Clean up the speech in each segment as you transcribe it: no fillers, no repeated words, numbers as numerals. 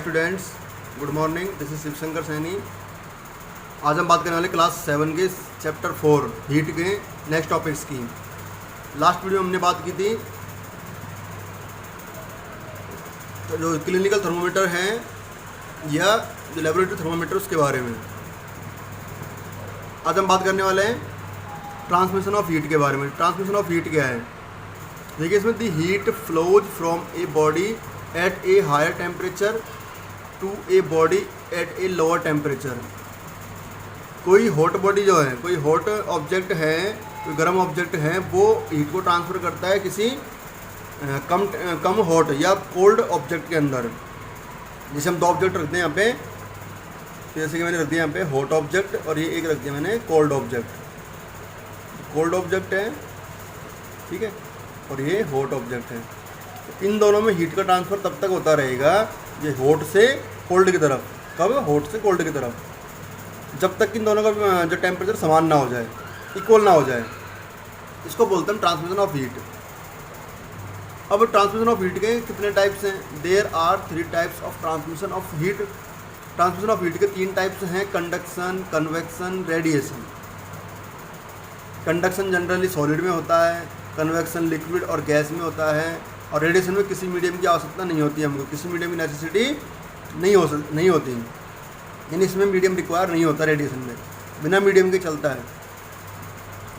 Students, good morning. This is Shivshankar Saini. आज हम बात करने वाले क्लास 7 के चैप्टर 4 हीट के नेक्स्ट टॉपिक्स की। लास्ट वीडियो में हमने बात की थी जो क्लिनिकल थर्मोमीटर हैं या जो लेबोरेटरी थर्मोमीटर उसके बारे में। आज हम बात करने वाले हैं ट्रांसमिशन ऑफ हीट के बारे में। ट्रांसमिशन ऑफ हीट क्या है? देखिए, इसमें the heat flows from a body at a higher temperature to a body at a lower temperature. कोई हॉट बॉडी जो है, कोई हॉट ऑब्जेक्ट है, कोई गर्म ऑब्जेक्ट है, वो हीट को ट्रांसफ़र करता है किसी कम हॉट या कोल्ड ऑब्जेक्ट के अंदर। जैसे हम दो ऑब्जेक्ट रखते हैं यहाँ पे, जैसे कि मैंने रख दिया यहाँ पे हॉट ऑब्जेक्ट और ये एक रख दिया मैंने कोल्ड ऑब्जेक्ट। कोल्ड ऑब्जेक्ट है, ठीक है, और ये हॉट ऑब्जेक्ट है। तो इन दोनों में हीट का ट्रांसफ़र तब तक होता रहेगा ये हॉट से कोल्ड की तरफ। कब? हॉट से कोल्ड की तरफ, जब तक इन दोनों का जो टेम्परेचर समान ना हो जाए, इक्वल ना हो जाए। इसको बोलते हैं ट्रांसमिशन ऑफ हीट। अब ट्रांसमिशन ऑफ हीट के कितने टाइप्स हैं? There are 3 types of transmission of heat. Transmission of heat के 3 टाइप्स हैं: conduction, convection, radiation. Conduction generally solid में होता है, कन्वेक्शन लिक्विड और गैस में होता है, और रेडिएशन में किसी मीडियम की आवश्यकता नहीं होती है। हमको किसी मीडियम की नेसेसिटी नहीं होती, यानी इसमें मीडियम रिक्वायर नहीं होता। रेडिएशन में बिना मीडियम के चलता है,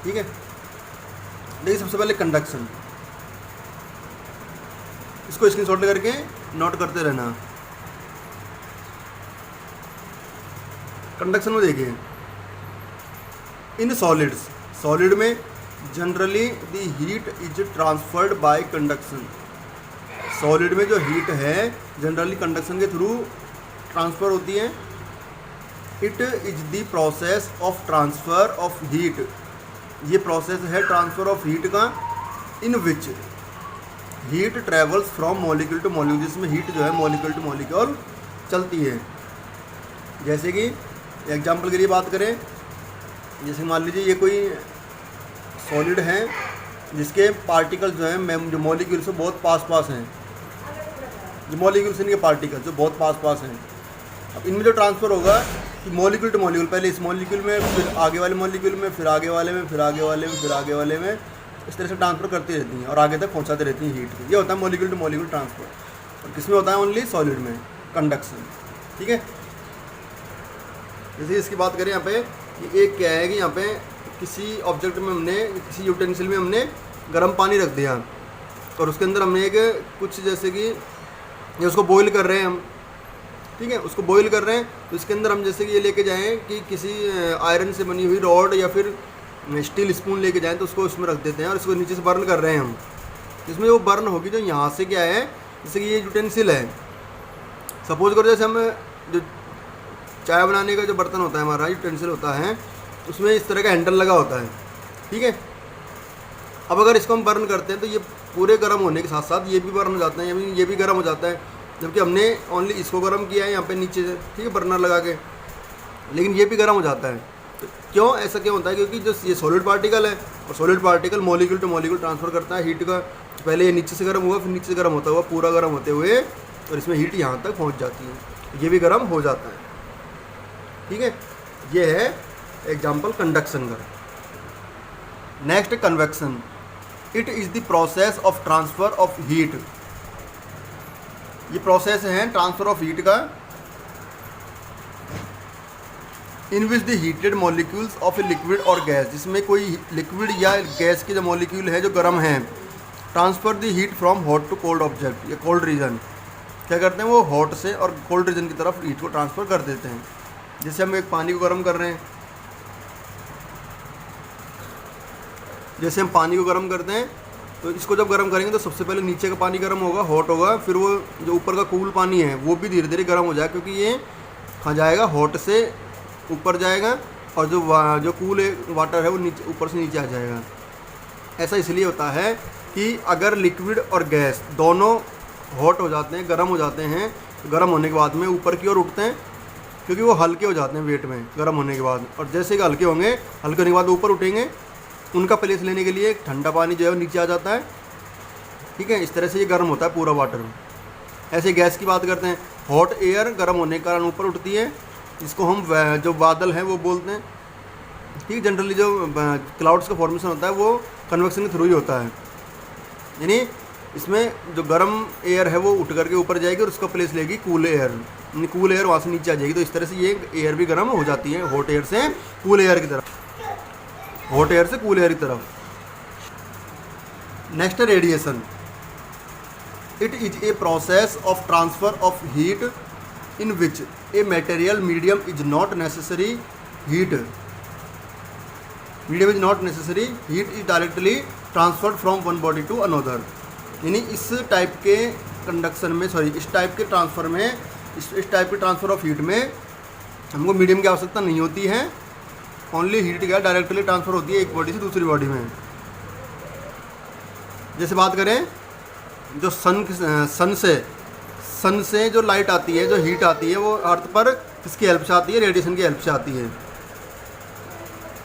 ठीक है। देखिए, सबसे पहले कंडक्शन, इसको स्क्रीनशॉट करके नोट करते रहना। कंडक्शन में देखिए, इन सॉलिड्स, सॉलिड में generally the heat is transferred by conduction. Solid में जो हीट है जनरली कंडक्शन के थ्रू ट्रांसफ़र होती है। It is the process of transfer of heat. ये प्रोसेस है ट्रांसफ़र ऑफ हीट का, in which heat travels from molecule to molecule, जिसमें हीट जो है मॉलिक्यूल टू मॉलिक्यूल चलती है। जैसे कि एग्जाम्पल के लिए बात करें, जैसे मान लीजिए ये कोई सॉलिड है जिसके पार्टिकल जो हैं जो मॉलिक्यूल से बहुत पास हैं, जो मॉलिक्यूल से इनके पार्टिकल जो बहुत पास हैं। अब इनमें जो ट्रांसफ़र होगा कि मॉलिक्यूल टू मॉलिक्यूल, पहले इस मॉलिक्यूल में, फिर आगे वाले मॉलिक्यूल में, फिर आगे वाले में, फिर आगे वाले में, फिर आगे वाले में, इस तरह से ट्रांसफ़र करती रहती हैं और आगे तक पहुंचाते रहती हैं हीट। ये होता है मॉलिक्यूल टू मॉलिक्यूल ट्रांसफ़र। और किसमें होता है? ओनली सॉलिड में, कंडक्शन, ठीक है। जैसे इसकी बात करें यहाँ पे, ये एक क्या है कि यहाँ पे किसी ऑब्जेक्ट में हमने, किसी यूटेंसिल में हमने गर्म पानी रख दिया और उसके अंदर हमने एक कुछ, जैसे कि ये उसको बॉईल कर रहे हैं हम, ठीक है, उसको बॉईल कर रहे हैं। तो इसके अंदर हम जैसे कि ये लेके जाएं कि किसी आयरन से बनी हुई रॉड या फिर स्टील स्पून लेके जाएं, तो उसको उसमें रख देते हैं और इसको नीचे से बर्न कर रहे हैं हम। इसमें वो बर्न होगी जो यहाँ से क्या है, जैसे कि ये यूटेंसिल है, सपोज करो जैसे हम जो चाय बनाने का जो बर्तन होता है हमारा, यूटेंसिल होता है, उसमें इस तरह का हैंडल लगा होता है, ठीक है। अब अगर इसको हम बर्न करते हैं तो ये पूरे गर्म होने के साथ साथ ये भी बर्न हो जाते हैं, ये भी गर्म हो जाता है, जबकि हमने ओनली इसको गर्म किया है यहाँ पे नीचे से, ठीक है, बर्नर लगा के, लेकिन ये भी गर्म हो जाता है। तो क्यों ऐसा क्यों होता है? क्योंकि जो ये सॉलिड पार्टिकल है और solid particle molecule to molecule transfer करता है हीट का। तो पहले ये नीचे से गर्म हुआ, फिर नीचे से गर्म होता हुआ पूरा गर्म होते हुए और इसमें हीट यहाँ तक पहुँच जाती है, ये भी गर्म हो जाता है, ठीक है। ये है एग्जाम्पल कंडक्शन का। Next, convection. It is the process of transfer of heat. ये प्रोसेस है ट्रांसफ़र ऑफ हीट का, in which the heated molecules of a liquid और गैस, जिसमें कोई लिक्विड या गैस के जो मॉलिक्यूल है जो गर्म हैं, transfer the heat from hot to cold object या कोल्ड रीजन। क्या करते हैं? वो हॉट से और कोल्ड रीजन की तरफ हीट को ट्रांसफ़र कर देते हैं। जैसे हम एक पानी को गर्म कर रहे हैं, जैसे हम पानी को गर्म करते हैं, तो इसको जब गर्म करेंगे तो सबसे पहले नीचे का पानी गर्म होगा, हॉट होगा, फिर वो जो ऊपर का कूल पानी है वो भी धीरे धीरे गर्म हो जाएगा, क्योंकि ये खा जाएगा, हॉट से ऊपर जाएगा और जो कूल वाटर है वो नीचे, ऊपर से नीचे आ जाएगा। ऐसा इसलिए होता है कि अगर लिक्विड और गैस दोनों हॉट हो जाते हैं, गर्म हो जाते हैं, तो गर्म होने के बाद में ऊपर की ओर उठते हैं, क्योंकि वो हल्के हो जाते हैं वेट में गर्म होने के बाद। और जैसे कि हल्के होंगे, हल्के होने के बाद ऊपर उठेंगे, उनका प्लेस लेने के लिए ठंडा पानी जो है वो नीचे आ जाता है, ठीक है। इस तरह से ये गर्म होता है पूरा वाटर। ऐसे गैस की बात करते हैं, हॉट एयर गर्म होने के कारण ऊपर उठती है, इसको हम जो बादल हैं वो बोलते हैं। ठीक, जनरली जो क्लाउड्स का फॉर्मेशन होता है वो कन्वेक्शन के थ्रू ही होता है, यानी इसमें जो गर्म एयर है वो उठ करके ऊपर जाएगी और उसका प्लेस लेगी कूल एयर, यानी कूल एयर वहाँ से नीचे आ जाएगी। तो इस तरह से ये एयर भी गर्म हो जाती है हॉट एयर से कूल एयर की तरफ, हॉट एयर से कूल एयर की तरफ। नेक्स्ट है radiation. It is a process of transfer of heat in which a material medium is not necessary heat medium is not necessary heat is directly transferred from one body to another. यानी इस type के conduction में, sorry इस type के transfer में, इस type के transfer of heat में हमको मीडियम की आवश्यकता नहीं होती है, ओनली हीट क्या डायरेक्टली ट्रांसफ़र होती है एक बॉडी से दूसरी बॉडी में। जैसे बात करें जो सन से जो लाइट आती है, जो हीट आती है, वो अर्थ पर किसकी हेल्प से आती है? रेडिएशन की हेल्प से आती है।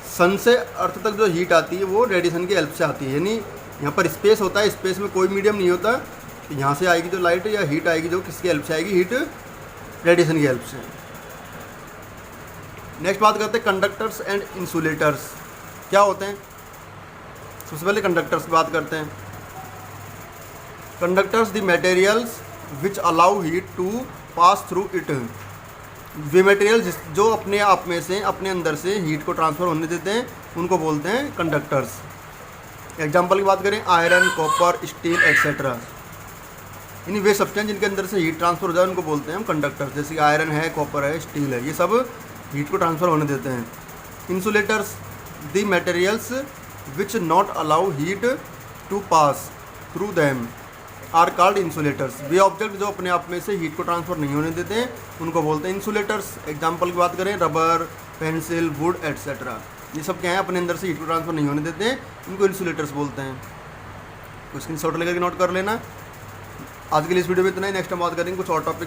सन से अर्थ तक जो हीट आती है वो रेडिएशन की हेल्प से आती है। यानी यहाँ पर स्पेस होता है, स्पेस में कोई मीडियम नहीं होता, यहाँ से आएगी जो लाइट या हीट आएगी जो किसकी हेल्प से आएगी? हीट रेडिएशन की हेल्प से। नेक्स्ट बात करते हैं कंडक्टर्स एंड इंसुलेटर्स क्या होते हैं। सबसे पहले कंडक्टर्स की बात करते हैं। Conductors the materials which allow heat to pass through it. वे मटेरियल जो अपने आप में से, अपने अंदर से हीट को ट्रांसफ़र होने देते हैं, उनको बोलते हैं कंडक्टर्स। एग्जाम्पल की बात करें, आयरन, कॉपर, स्टील एक्सेट्रा, यानी वे सब्सटेंस जिनके अंदर से हीट ट्रांसफ़र हो जाए उनको बोलते हैं हम कंडक्टर्स। जैसे कि आयरन है, कॉपर है, स्टील है, ये सब हीट को ट्रांसफ़र होने देते हैं। Insulators the materials which not allow heat to pass through them are called insulators. वे ऑब्जेक्ट जो अपने आप में से हीट को ट्रांसफ़र नहीं होने देते हैं उनको बोलते हैं इंसुलेटर्स। एग्जाम्पल की बात करें, रबर, पेंसिल, वुड एट्सेट्रा, ये सब क्या है अपने अंदर से हीट को ट्रांसफ़र नहीं होने देते हैं, इनको इंसुलेटर्स बोलते हैं। तो स्क्रीनशॉट लेकर नोट कर लेना। आज के लिए इस वीडियो में इतना ही। नेक्स्ट हम बात करेंगे कुछ और टॉपिक।